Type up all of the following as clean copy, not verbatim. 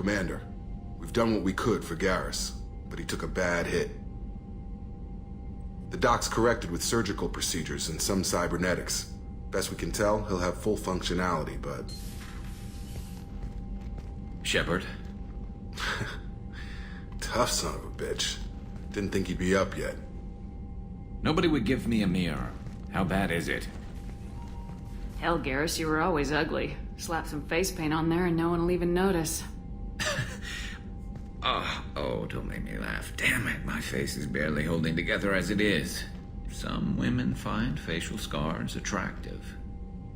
Commander. We've done what we could for Garrus, but he took a bad hit. The doc's corrected with surgical procedures and some cybernetics. Best we can tell, he'll have full functionality, but... Shepard? Tough son of a bitch. Didn't think he'd be up yet. Nobody would give me a mirror. How bad is it? Hell, Garrus, you were always ugly. Slap some face paint on there and no one will even notice. Oh, don't make me laugh. Damn it, my face is barely holding together as it is. Some women find facial scars attractive.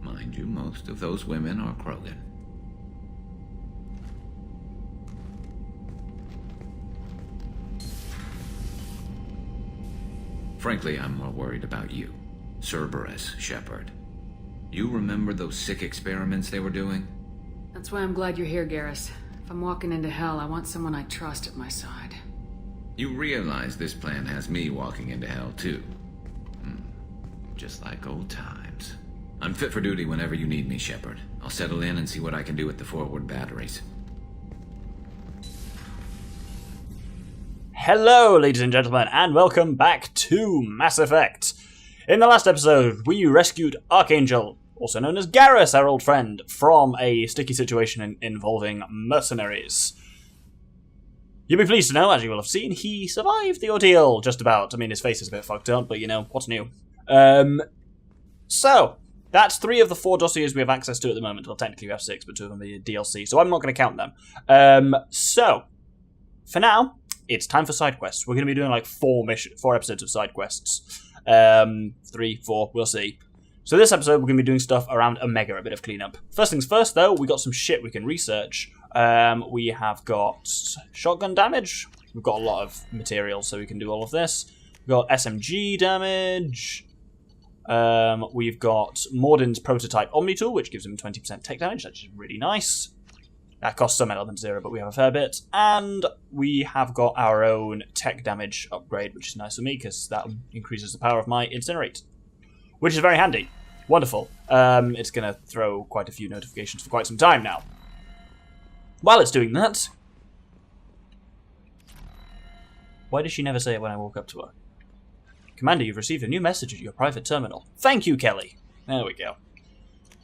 Mind you, most of those women are Krogan. Frankly, I'm more worried about you. Cerberus, Shepard. You remember those sick experiments they were doing? That's why I'm glad you're here, Garrus. If I'm walking into hell, I want someone I trust at my side. You realize this plan has me walking into hell, too. Just like old times. I'm fit for duty whenever you need me, Shepard. I'll settle in and see what I can do with the forward batteries. Hello, ladies and gentlemen, and welcome back to Mass Effect. In the last episode, we rescued Archangel, also known as Garrus, our old friend, from a sticky situation involving mercenaries. You'll be pleased to know, as you will have seen, he survived the ordeal, just about. I mean, his face is a bit fucked up, but you know, what's new? So, that's 3 of the 4 dossiers we have access to at the moment. Well, technically we have 6, but 2 of them are DLC, so I'm not going to count them. So, for now, it's time for side quests. We're going to be doing like 4 episodes of side quests. 3, 4, we'll see. So this episode, we're going to be doing stuff around Omega, a bit of cleanup. First things first, though, we got some shit we can research. We have got shotgun damage. We've got a lot of materials, so we can do all of this. We've got SMG damage. We've got Mordin's prototype Omni tool, which gives him 20% tech damage. That's really nice. That costs some element 0, but we have a fair bit. And we have got our own tech damage upgrade, which is nice for me, because that increases the power of my Incinerate. Which is very handy. Wonderful. It's going to throw quite a few notifications for quite some time now. While it's doing that... Why does she never say it when I walk up to her? Commander, you've received a new message at your private terminal. Thank you, Kelly. There we go.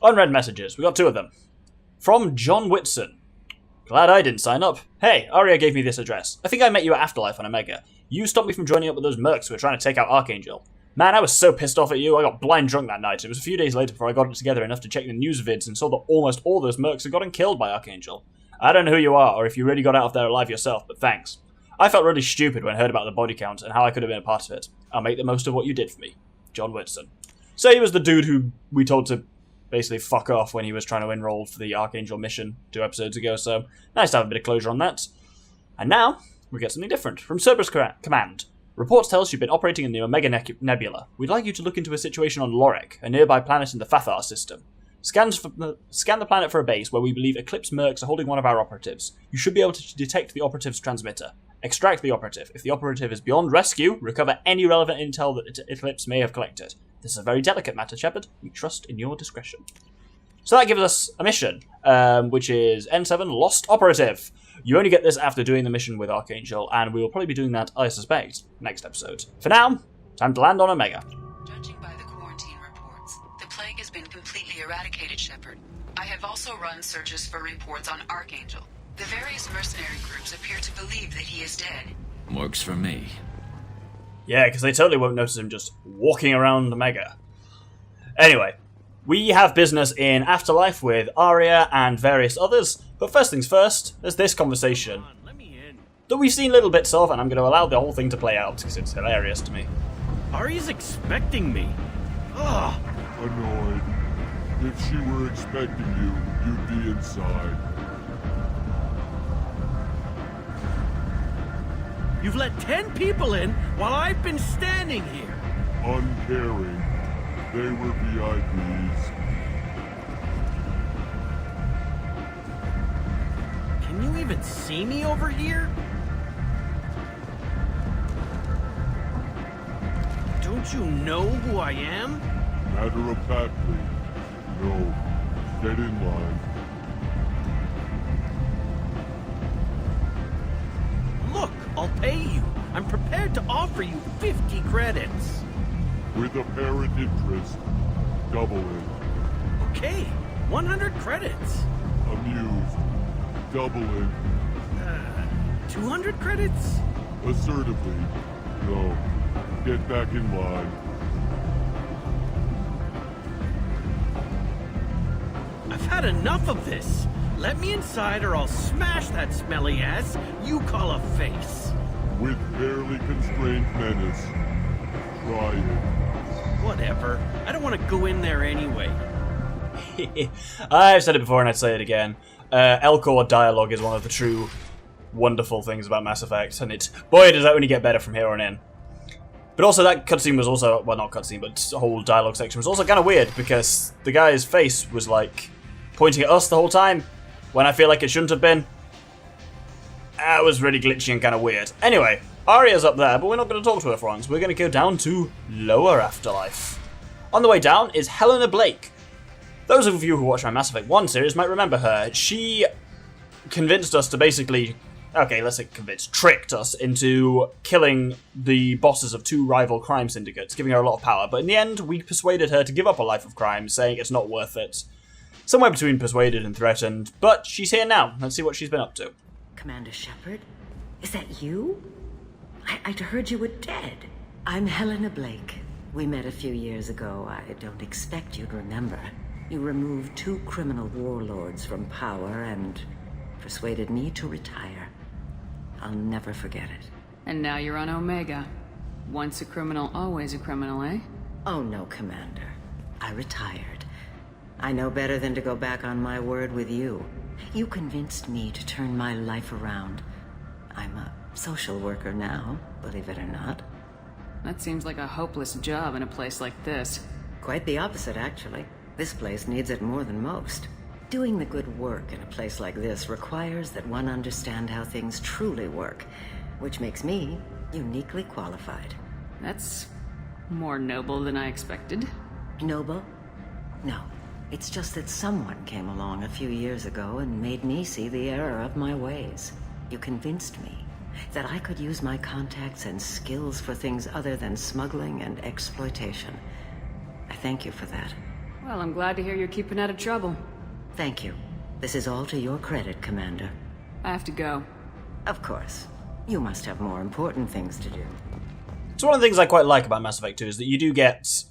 Unread messages. We got 2 of them. From John Whitson. Glad I didn't sign up. Hey, Aria gave me this address. I think I met you at Afterlife on Omega. You stopped me from joining up with those mercs who were trying to take out Archangel. Man, I was so pissed off at you, I got blind drunk that night. It was a few days later before I got it together enough to check the news vids and saw that almost all those mercs had gotten killed by Archangel. I don't know who you are, or if you really got out of there alive yourself, but thanks. I felt really stupid when I heard about the body count and how I could have been a part of it. I'll make the most of what you did for me. John Whitson. So he was the dude who we told to basically fuck off when he was trying to enroll for the Archangel mission 2 episodes ago, so nice to have a bit of closure on that. And now, we get something different. From Cerberus Command. Reports tell us you've been operating in the Omega Nebula. We'd like you to look into a situation on Lorek, a nearby planet in the Fathar system. Scan the planet for a base where we believe Eclipse mercs are holding one of our operatives. You should be able to detect the operative's transmitter. Extract the operative. If the operative is beyond rescue, recover any relevant intel that Eclipse may have collected. This is a very delicate matter, Shepard. We trust in your discretion. So that gives us a mission, which is N7 Lost Operative. You only get this after doing the mission with Archangel, and we will probably be doing that, I suspect, next episode. For now, time to land on Omega. Judging by the quarantine reports, the plague has been completely eradicated, Shepard. I have also run searches for reports on Archangel. The various mercenary groups appear to believe that he is dead. Works for me. Yeah, because they totally won't notice him just walking around Omega. Anyway, we have business in Afterlife with Aria and various others, but first things first, there's this conversation that we've seen little bits of, and I'm going to allow the whole thing to play out, because it's hilarious to me. Aria's expecting me. Ugh. Annoyed. If she were expecting you, you'd be inside. You've let 10 people in while I've been standing here. Uncaring. They were VIPs. Can you even see me over here? Don't you know who I am? Matter of factly. No. Get in line. I'll pay you. I'm prepared to offer you 50 credits. With apparent interest, double it. Okay, 100 credits. Amused, double it. 200 credits? Assertively, no. Get back in line. I've had enough of this. Let me inside or I'll smash that smelly ass you call a face. With barely constrained menace. Try it. Whatever. I don't want to go in there anyway. I've said it before and I'd say it again. Elcor dialogue is one of the true wonderful things about Mass Effect, and boy does that only get better from here on in. But also that cutscene was also, well, not cutscene, but the whole dialogue section was also kind of weird, because the guy's face was like pointing at us the whole time, when I feel like it shouldn't have been. That was really glitchy and kind of weird. Anyway, Aria's up there, but we're not going to talk to her for once. We're going to go down to Lower Afterlife. On the way down is Helena Blake. Those of you who watch my Mass Effect 1 series might remember her. She convinced us to basically, okay, let's say convinced, tricked us into killing the bosses of 2 rival crime syndicates, giving her a lot of power. But in the end, we persuaded her to give up a life of crime, saying it's not worth it. Somewhere between persuaded and threatened, but she's here now. Let's see what she's been up to. Commander Shepard? Is that you? I'd heard you were dead. I'm Helena Blake. We met a few years ago. I don't expect you'd remember. You removed 2 criminal warlords from power and persuaded me to retire. I'll never forget it. And now you're on Omega. Once a criminal, always a criminal, eh? Oh no, Commander. I retired. I know better than to go back on my word with you. You convinced me to turn my life around. I'm a social worker now, believe it or not. That seems like a hopeless job in a place like this. Quite the opposite, actually. This place needs it more than most. Doing the good work in a place like this requires that one understand how things truly work, which makes me uniquely qualified. That's more noble than I expected. Noble? No. It's just that someone came along a few years ago and made me see the error of my ways. You convinced me that I could use my contacts and skills for things other than smuggling and exploitation. I thank you for that. Well, I'm glad to hear you're keeping out of trouble. Thank you. This is all to your credit, Commander. I have to go. Of course. You must have more important things to do. So one of the things I quite like about Mass Effect 2 is that you do get...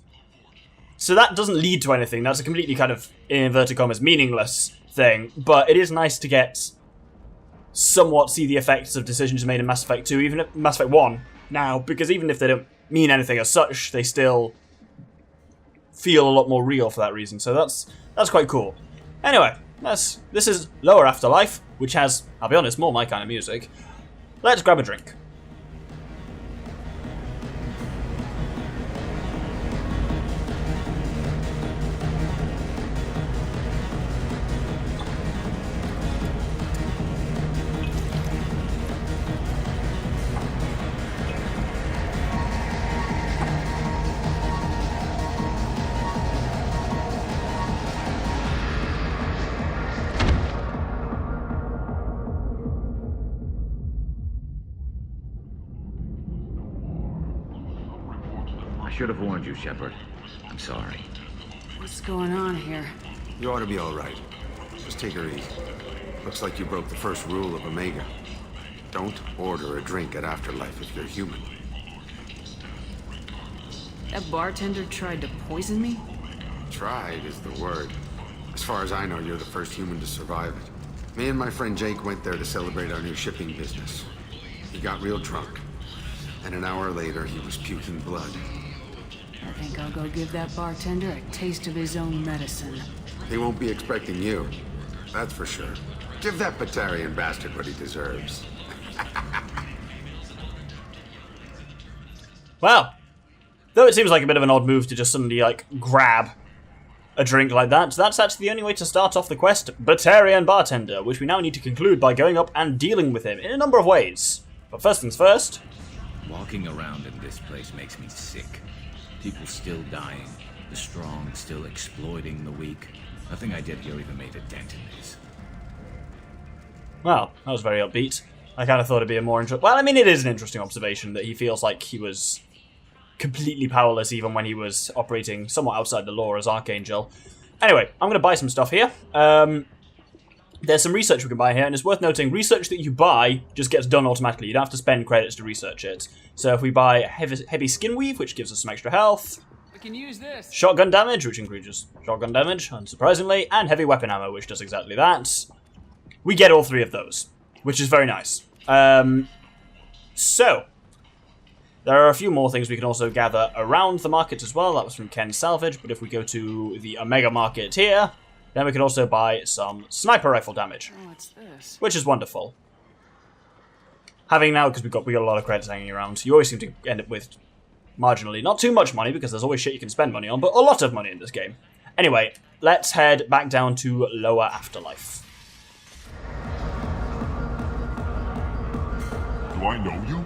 So that doesn't lead to anything. That's a completely kind of, in inverted commas, meaningless thing. But it is nice to get somewhat see the effects of decisions made in Mass Effect 2, even if Mass Effect 1 now, because even if they don't mean anything as such, they still feel a lot more real for that reason. So that's quite cool. Anyway, this is Lower Afterlife, which has, I'll be honest, more my kind of music. Let's grab a drink. I should have warned you, Shepard. I'm sorry. What's going on here? You ought to be all right. Just take her easy. Looks like you broke the first rule of Omega. Don't order a drink at Afterlife if you're human. That bartender tried to poison me? Tried is the word. As far as I know, you're the first human to survive it. Me and my friend Jake went there to celebrate our new shipping business. He got real drunk. And an hour later, he was puking blood. I think I'll go give that bartender a taste of his own medicine. He won't be expecting you. That's for sure. Give that Batarian bastard what he deserves. Well, though it seems like a bit of an odd move to just suddenly, like, grab a drink like that, that's actually the only way to start off the quest, Batarian Bartender, which we now need to conclude by going up and dealing with him in a number of ways. But first things first... Walking around in this place makes me sick. People still dying. The strong still exploiting the weak. Nothing I did here even made a dent in this. Well, that was very upbeat. I kind of thought it'd be a more interesting... Well, I mean, it is an interesting observation that he feels like he was completely powerless even when he was operating somewhat outside the law as Archangel. Anyway, I'm going to buy some stuff here. There's some research we can buy here, and it's worth noting, research that you buy just gets done automatically. You don't have to spend credits to research it. So if we buy heavy skin weave, which gives us some extra health, We can use this. shotgun damage, which increases shotgun damage, unsurprisingly, and heavy weapon ammo, which does exactly that, we get all three of those, which is very nice. So, there are a few more things we can also gather around the market as well. That was from Ken's Salvage, but if we go to the Omega Market here, then we can also buy some sniper rifle damage, Oh, what's this? which is wonderful. Having now, because we got a lot of credits hanging around, you always seem to end up with marginally, not too much money, because there's always shit you can spend money on, but a lot of money in this game. Anyway, let's head back down to Lower Afterlife. Do I know you?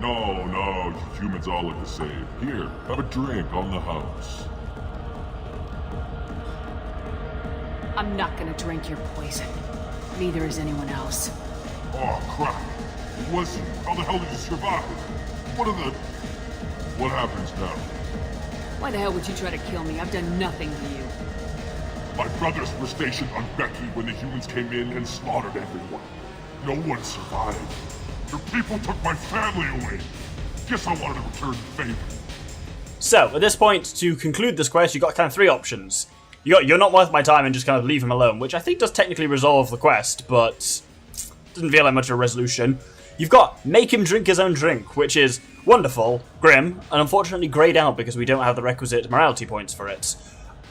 No, you humans all look the same. Here, have a drink on the house. I'm not gonna drink your poison. Neither is anyone else. Oh, crap. Listen, how the hell did you survive? What happens now? Why the hell would you try to kill me? I've done nothing to you. My brothers were stationed on Becky when the humans came in and slaughtered everyone. No one survived. Your people took my family away. Guess I wanted to return the favor. So, at this point, to conclude this quest, you've got kind of three options. You're not worth my time and just kind of leave him alone, which I think does technically resolve the quest, but doesn't feel like much of a resolution. You've got make him drink his own drink, which is wonderful, grim, and unfortunately greyed out because we don't have the requisite morality points for it.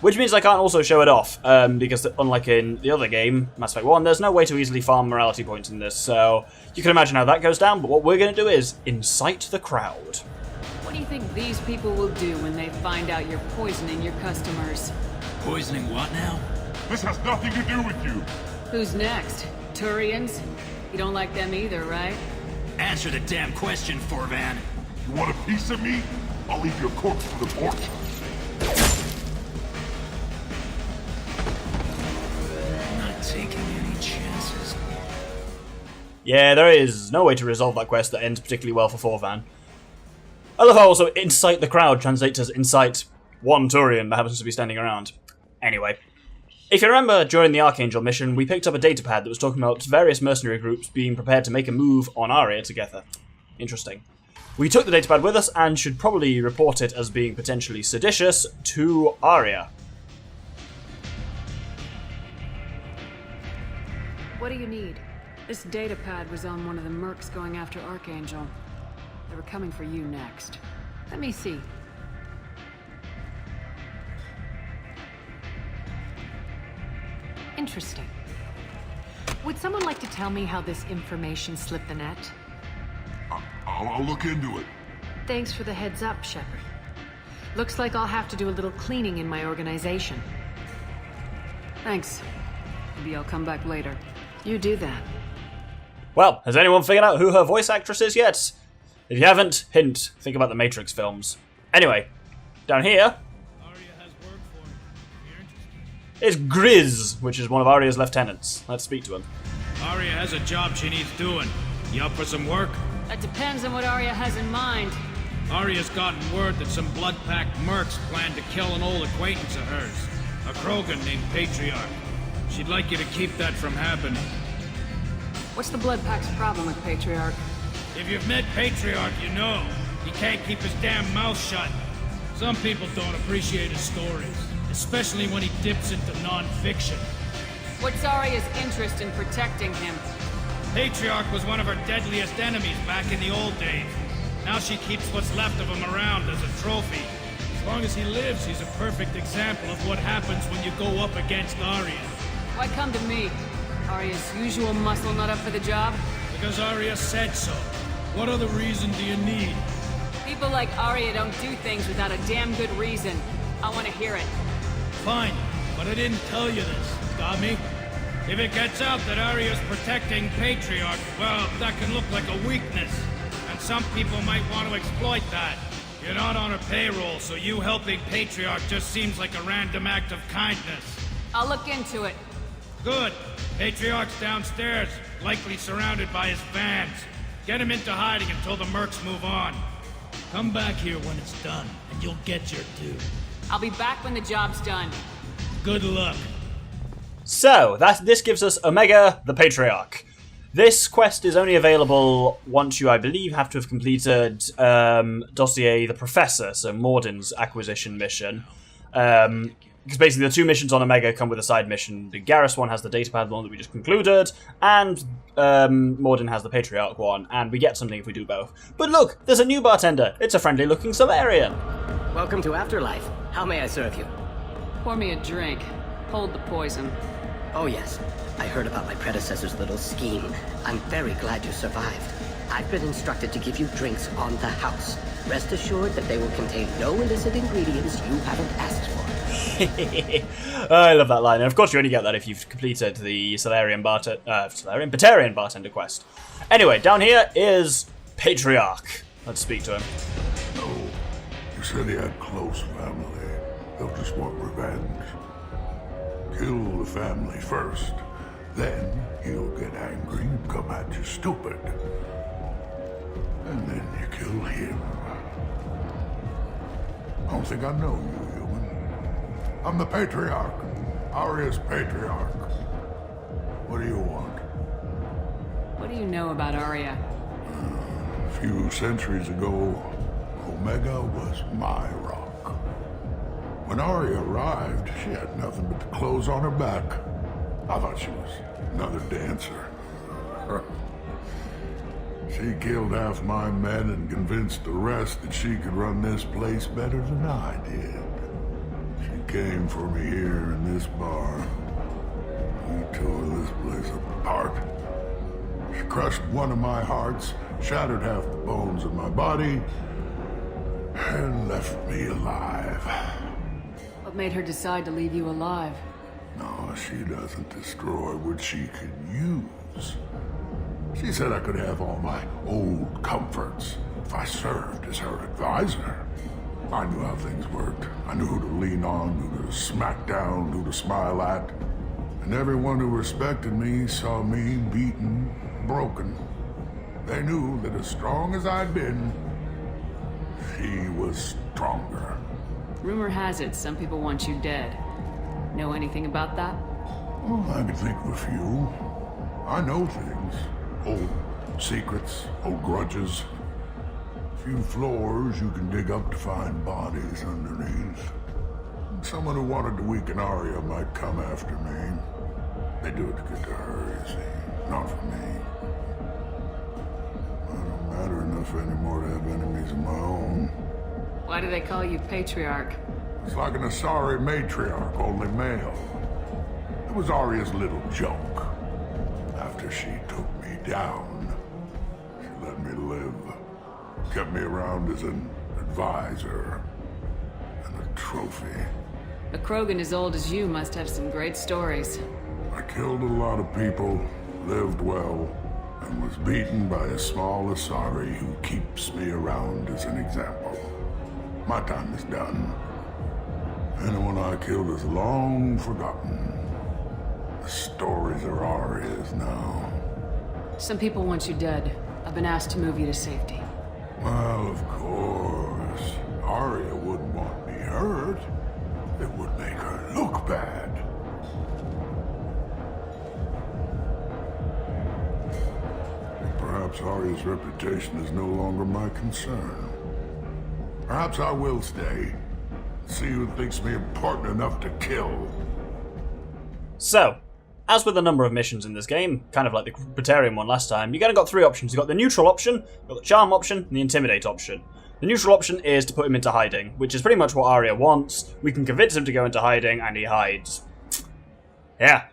Which means I can't also show it off, because unlike in the other game, Mass Effect 1, there's no way to easily farm morality points in this, so you can imagine how that goes down, but what we're going to do is incite the crowd. What do you think these people will do when they find out you're poisoning your customers? Poisoning what now? This has nothing to do with you. Who's next? Turians? You don't like them either, right? Answer the damn question, Forvan. You want a piece of me? I'll leave your corpse for the porch. I'm not taking any chances. Yeah, there is no way to resolve that quest that ends particularly well for Forvan. I love how also incite the crowd translates as incite one Turian that happens to be standing around. Anyway, if you remember during the Archangel mission, we picked up a datapad that was talking about various mercenary groups being prepared to make a move on Aria together. Interesting. We took the datapad with us and should probably report it as being potentially seditious to Aria. What do you need? This datapad was on one of the mercs going after Archangel. They were coming for you next. Let me see. Interesting. Would someone like to tell me how this information slipped the net? I'll look into it. Thanks for the heads up, Shepard. Looks like I'll have to do a little cleaning in my organization. Thanks. Maybe I'll come back later. You do that. Well, has anyone figured out who her voice actress is yet? If you haven't, hint, think about the Matrix films. Anyway, down here is Grizz, which is one of Aria's lieutenants. Let's speak to him. Aria has a job she needs doing. You up for some work? That depends on what Arya has in mind. Aria's gotten word that some blood-packed mercs plan to kill an old acquaintance of hers, a Krogan named Patriarch. She'd like you to keep that from happening. What's the Blood Pack's problem with Patriarch? If you've met Patriarch, you know. He can't keep his damn mouth shut. Some people don't appreciate his stories, especially when he dips into non-fiction. What's Arya's interest in protecting him? Patriarch was one of her deadliest enemies back in the old days. Now she keeps what's left of him around as a trophy. As long as he lives, he's a perfect example of what happens when you go up against Arya. Why come to me? Arya's usual muscle not up for the job? Because Arya said so. What other reason do you need? People like Arya don't do things without a damn good reason. I want to hear it. Fine, but I didn't tell you this. Got me? If it gets out that Arya's protecting Patriarch, well, that can look like a weakness. And some people might want to exploit that. You're not on her payroll, so you helping Patriarch just seems like a random act of kindness. I'll look into it. Good. Patriarch's downstairs, likely surrounded by his fans. Get him into hiding until the mercs move on. Come back here when it's done, and you'll get your due. I'll be back when the job's done. Good luck. So, this gives us Omega, the Patriarch. This quest is only available once you, I believe, have to have completed Dossier the Professor, so Morden's acquisition mission. Because basically the two missions on Omega come with a side mission. The Garrus one has the datapad one that we just concluded, and Morden has the Patriarch one, and we get something if we do both. But look, there's a new bartender. It's a friendly-looking Salarian. Welcome to Afterlife. How may I serve you? Pour me a drink. Hold the poison. Oh yes, I heard about my predecessor's little scheme. I'm very glad you survived. I've been instructed to give you drinks on the house. Rest assured that they will contain no illicit ingredients you haven't asked for. I love that line, and of course you only get that if you've completed the Batarian bartender quest. Anyway, down here is Patriarch. Let's speak to him. No, you said he had close family. They'll just want revenge. Kill the family first. Then he'll get angry and come at you stupid. And then you kill him. I don't think I know you, human. I'm the Patriarch. Aria's Patriarch. What do you want? What do you know about Aria? A few centuries ago, Omega was my rock. When Aria arrived, she had nothing but the clothes on her back. I thought she was another dancer. She killed half my men and convinced the rest that she could run this place better than I did. She came for me here in this bar. We tore this place apart. She crushed one of my hearts, shattered half the bones of my body, and left me alive. What made her decide to leave you alive? No, she doesn't destroy what she could use. She said I could have all my old comforts if I served as her advisor. I knew how things worked. I knew who to lean on, who to smack down, who to smile at. And everyone who respected me saw me beaten, broken. They knew that as strong as I'd been, she was stronger. Rumor has it some people want you dead. Know anything about that? Well, I can think of a few. I know things. Old secrets, old grudges. A few floors you can dig up to find bodies underneath. Someone who wanted to weaken Aria might come after me. They do it to get to her, you see. Not for me. I don't matter enough anymore to have enemies of my own. Why do they call you Patriarch? It's like an Asari matriarch, only male. It was Aria's little joke. After she took me down, she let me live. Kept me around as an advisor and a trophy. A Krogan as old as you must have some great stories. I killed a lot of people, lived well, and was beaten by a small Asari who keeps me around as an example. My time is done. Anyone I killed is long forgotten. The stories are Aria's now. Some people want you dead. I've been asked to move you to safety. Well, of course. Aria wouldn't want me hurt. It would make her look bad. Perhaps Aria's reputation is no longer my concern. Perhaps I will stay. See who thinks me important enough to kill. So, as with a number of missions in this game, kind of like the Batarian one last time, you kind of got three options. You've got the neutral option, you've got the charm option, and the intimidate option. The neutral option is to put him into hiding, which is pretty much what Aria wants. We can convince him to go into hiding, and he hides. Yeah.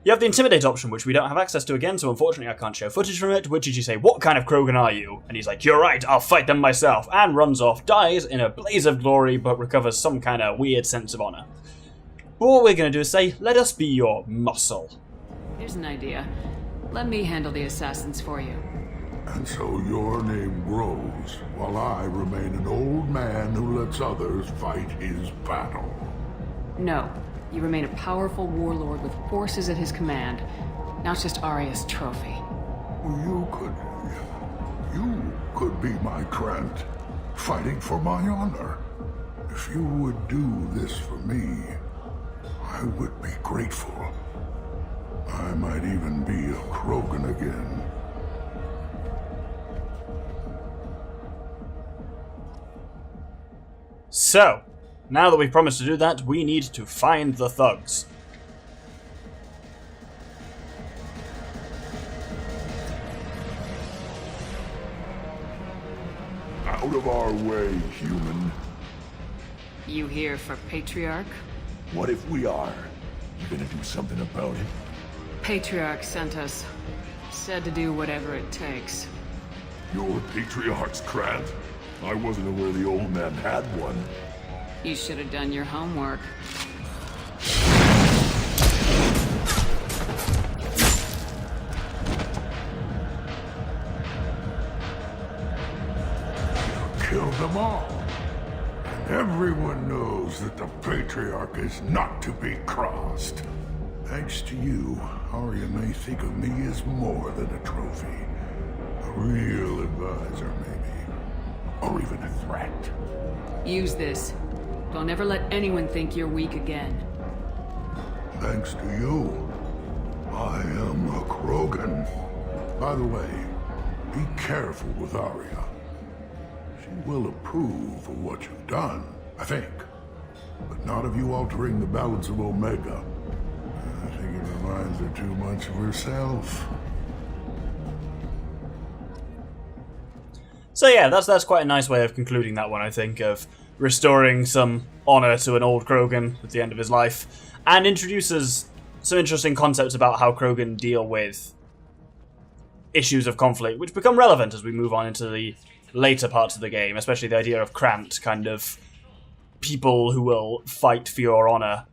You have the intimidate option, which we don't have access to again, so unfortunately I can't show footage from it, which is you say, "What kind of Krogan are you?" And he's like, "You're right, I'll fight them myself," and runs off, dies in a blaze of glory, but recovers some kind of weird sense of honor. But what we're going to do is say, "Let us be your muscle." Here's an idea. Let me handle the assassins for you. And so your name grows, while I remain an old man who lets others fight his battle. No. You remain a powerful warlord with forces at his command. Now it's just Arya's trophy. You could be my Grant, fighting for my honor. If you would do this for me, I would be grateful. I might even be a Krogan again. So, now that we've promised to do that, we need to find the thugs. Out of our way, human. You here for Patriarch? What if we are? You gonna do something about it? Patriarch sent us. Said to do whatever it takes. You're Patriarch's Grant? I wasn't aware the old man had one. You should have done your homework. Kill them all. And everyone knows that the Patriarch is not to be crossed. Thanks to you, Arya may think of me as more than a trophy. A real advisor, maybe. Or even a threat. Use this. Don't ever let anyone think you're weak again. Thanks to you, I am a Krogan. By the way, be careful with Arya. She will approve of what you've done, I think. But not of you altering the balance of Omega. I think it reminds her too much of herself. So yeah, that's quite a nice way of concluding that one, I think, of restoring some honor to an old Krogan at the end of his life, and introduces some interesting concepts about how Krogan deal with issues of conflict, which become relevant as we move on into the later parts of the game, especially the idea of cramped kind of people who will fight for your honor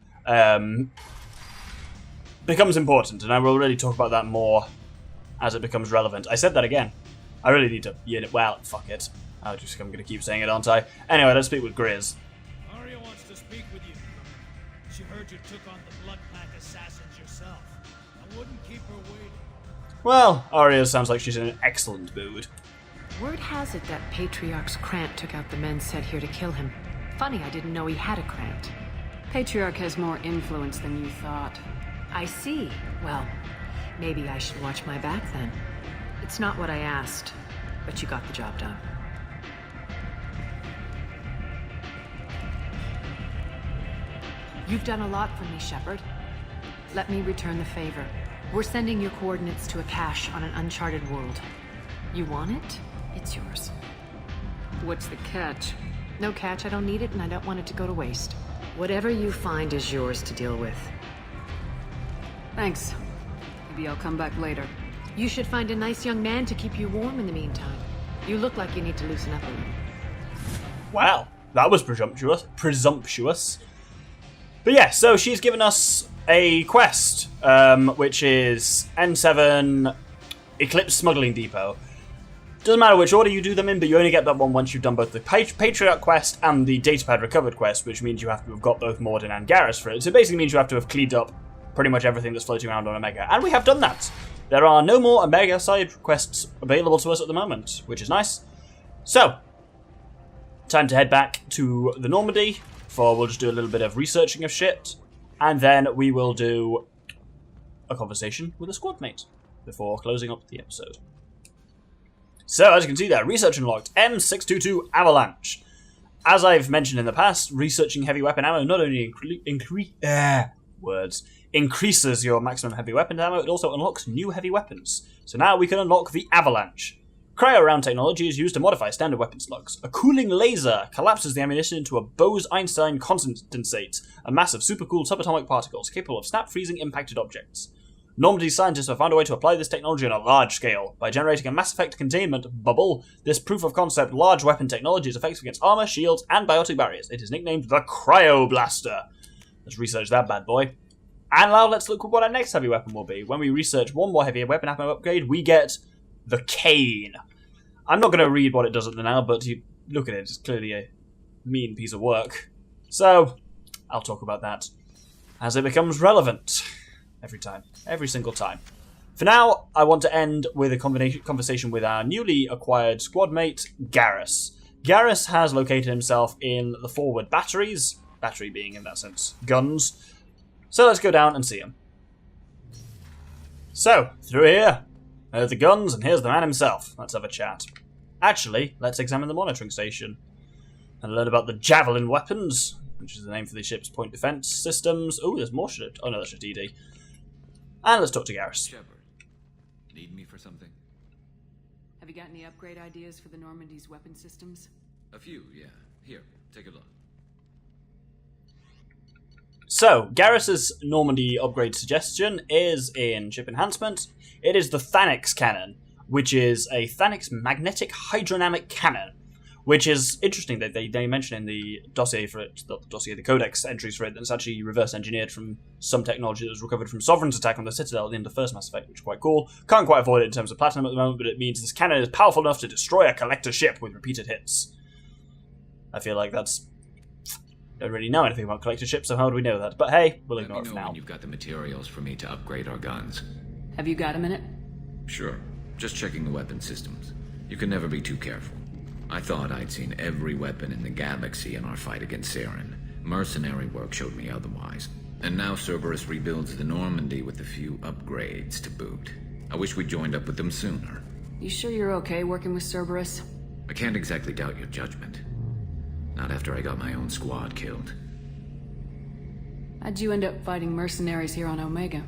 becomes important, and I will really talk about that more as it becomes relevant. I said that again. I really need to... Yeah, well, fuck it. I'm going to keep saying it, aren't I? Anyway, let's speak with Grizz. Arya wants to speak with you. She heard you took on the Blood Pack assassins yourself. I wouldn't keep her waiting. Well, Arya sounds like she's in an excellent mood. Word has it that Patriarch's Krant took out the men sent here to kill him. Funny, I didn't know he had a Krant. Patriarch has more influence than you thought. I see. Well, maybe I should watch my back then. It's not what I asked, but you got the job done. You've done a lot for me, Shepard. Let me return the favor. We're sending your coordinates to a cache on an uncharted world. You want it? It's yours. What's the catch? No catch, I don't need it, and I don't want it to go to waste. Whatever you find is yours to deal with. Thanks. Maybe I'll come back later. You should find a nice young man to keep you warm in the meantime. You look like you need to loosen up a little. Wow, that was presumptuous. But yeah, so she's given us a quest, which is N7 Eclipse Smuggling Depot. Doesn't matter which order you do them in, but you only get that one once you've done both the Patriarch quest and the Datapad Recovered quest, which means you have to have got both Morden and Garrus for it. So it basically means you have to have cleaned up pretty much everything that's floating around on Omega. And we have done that. There are no more Omega side quests available to us at the moment, which is nice. So, time to head back to the Normandy, for we'll just do a little bit of researching of shit, and then we will do a conversation with a squad mate before closing up the episode. So, as you can see there, research unlocked, M622 Avalanche. As I've mentioned in the past, researching heavy weapon ammo not only increases your maximum heavy weapon ammo, it also unlocks new heavy weapons. So now we can unlock the Avalanche. Cryo-round technology is used to modify standard weapon slugs. A cooling laser collapses the ammunition into a Bose-Einstein condensate, a mass of supercooled subatomic particles capable of snap-freezing impacted objects. Normandy scientists have found a way to apply this technology on a large scale. By generating a Mass Effect containment bubble, this proof-of-concept large weapon technology is effective against armor, shields, and biotic barriers. It is nicknamed the Cryo Blaster. Let's research that bad boy. And now let's look at what our next heavy weapon will be. When we research one more heavy weapon ammo upgrade, we get the Cane. I'm not going to read what it does at the now, but you look at it, it's clearly a mean piece of work. So, I'll talk about that as it becomes relevant. Every time. Every single time. For now, I want to end with a conversation with our newly acquired squad mate, Garrus. Garrus has located himself in the forward batteries, battery being, in that sense, guns. So let's go down and see him. So, through here. There's the guns, and here's the man himself. Let's have a chat. Actually, let's examine the monitoring station and learn about the Javelin weapons, which is the name for the ship's point defense systems. Oh, there's more shit. Oh no, that's just ED. And let's talk to Garrus. Shepard, need me for something? Have you got any upgrade ideas for the Normandy's weapon systems? A few, yeah. Here, take a look. So, Garrus's Normandy upgrade suggestion is in ship enhancement. It is the Thanix cannon, which is a Thanix magnetic hydrodynamic cannon, which is interesting that they mention in the dossier for it, the codex entries for it, that it's actually reverse engineered from some technology that was recovered from Sovereign's attack on the Citadel at the end of the first Mass Effect, which is quite cool. Can't quite avoid it in terms of platinum at the moment, but it means this cannon is powerful enough to destroy a collector ship with repeated hits. I feel like that's... Don't really know anything about collector ships, so how do we know that? But hey, we'll ignore it for now. When you've got the materials for me to upgrade our guns. Have you got a minute? Sure. Just checking the weapon systems. You can never be too careful. I thought I'd seen every weapon in the galaxy in our fight against Saren. Mercenary work showed me otherwise. And now Cerberus rebuilds the Normandy with a few upgrades to boot. I wish we'd joined up with them sooner. You sure you're okay working with Cerberus? I can't exactly doubt your judgment. Not after I got my own squad killed. How'd you end up fighting mercenaries here on Omega?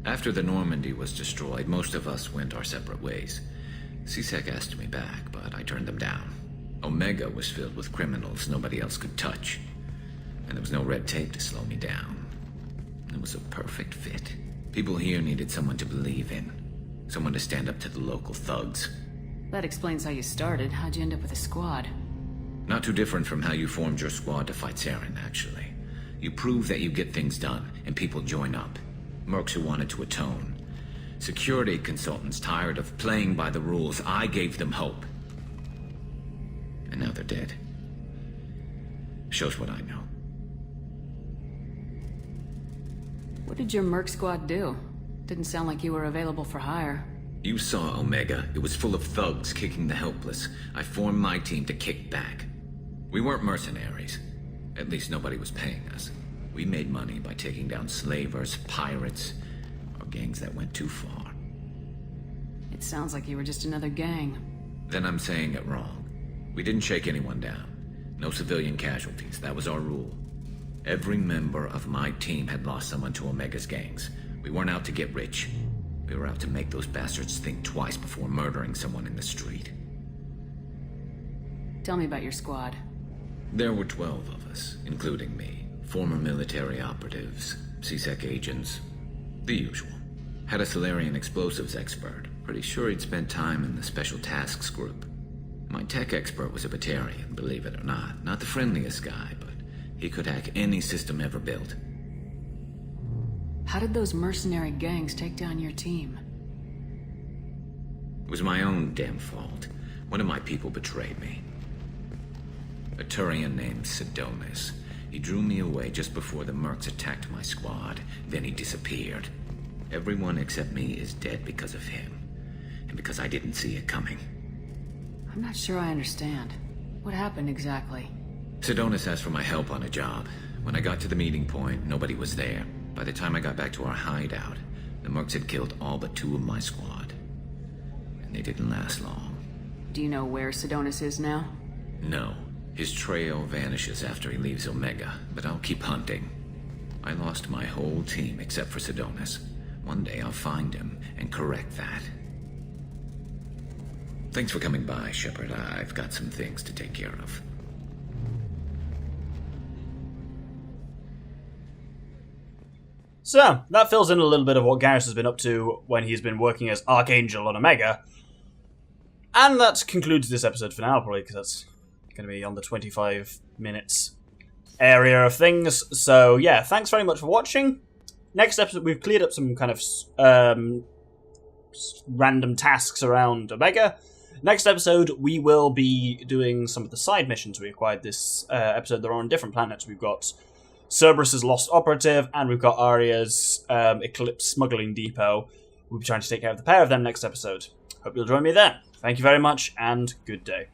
After the Normandy was destroyed, most of us went our separate ways. C-Sec asked me back, but I turned them down. Omega was filled with criminals nobody else could touch. And there was no red tape to slow me down. It was a perfect fit. People here needed someone to believe in. Someone to stand up to the local thugs. That explains how you started. How'd you end up with a squad? Not too different from how you formed your squad to fight Saren, actually. You prove that you get things done, and people join up. Mercs who wanted to atone. Security consultants tired of playing by the rules. I gave them hope. And now they're dead. Shows what I know. What did your merc squad do? Didn't sound like you were available for hire. You saw Omega. It was full of thugs kicking the helpless. I formed my team to kick back. We weren't mercenaries. At least nobody was paying us. We made money by taking down slavers, pirates, or gangs that went too far. It sounds like you were just another gang. Then I'm saying it wrong. We didn't shake anyone down. No civilian casualties. That was our rule. Every member of my team had lost someone to Omega's gangs. We weren't out to get rich. We were out to make those bastards think twice before murdering someone in the street. Tell me about your squad. There were 12 of us, including me. Former military operatives, C-Sec agents, the usual. Had a Solarian explosives expert. Pretty sure he'd spent time in the Special Tasks group. My tech expert was a Batarian, believe it or not. Not the friendliest guy, but he could hack any system ever built. How did those mercenary gangs take down your team? It was my own damn fault. One of my people betrayed me. A Turian named Sidonis. He drew me away just before the mercs attacked my squad. Then he disappeared. Everyone except me is dead because of him. And because I didn't see it coming. I'm not sure I understand. What happened exactly? Sidonis asked for my help on a job. When I got to the meeting point, nobody was there. By the time I got back to our hideout, the mercs had killed all but 2 of my squad. And they didn't last long. Do you know where Sidonis is now? No. His trail vanishes after he leaves Omega, but I'll keep hunting. I lost my whole team except for Sidonis. One day I'll find him and correct that. Thanks for coming by, Shepard. I've got some things to take care of. So, that fills in a little bit of what Garrus has been up to when he's been working as Archangel on Omega. And that concludes this episode for now, probably, because that's going to be on the 25 minutes area of things. So, yeah, thanks very much for watching. Next episode, we've cleared up some kind of random tasks around Omega. Next episode, we will be doing some of the side missions we acquired this episode. They're on different planets. We've got Cerberus's lost operative, and we've got Arya's Eclipse smuggling depot. We'll be trying to take care of the pair of them next episode. Hope you'll join me then. Thank you very much, and good day.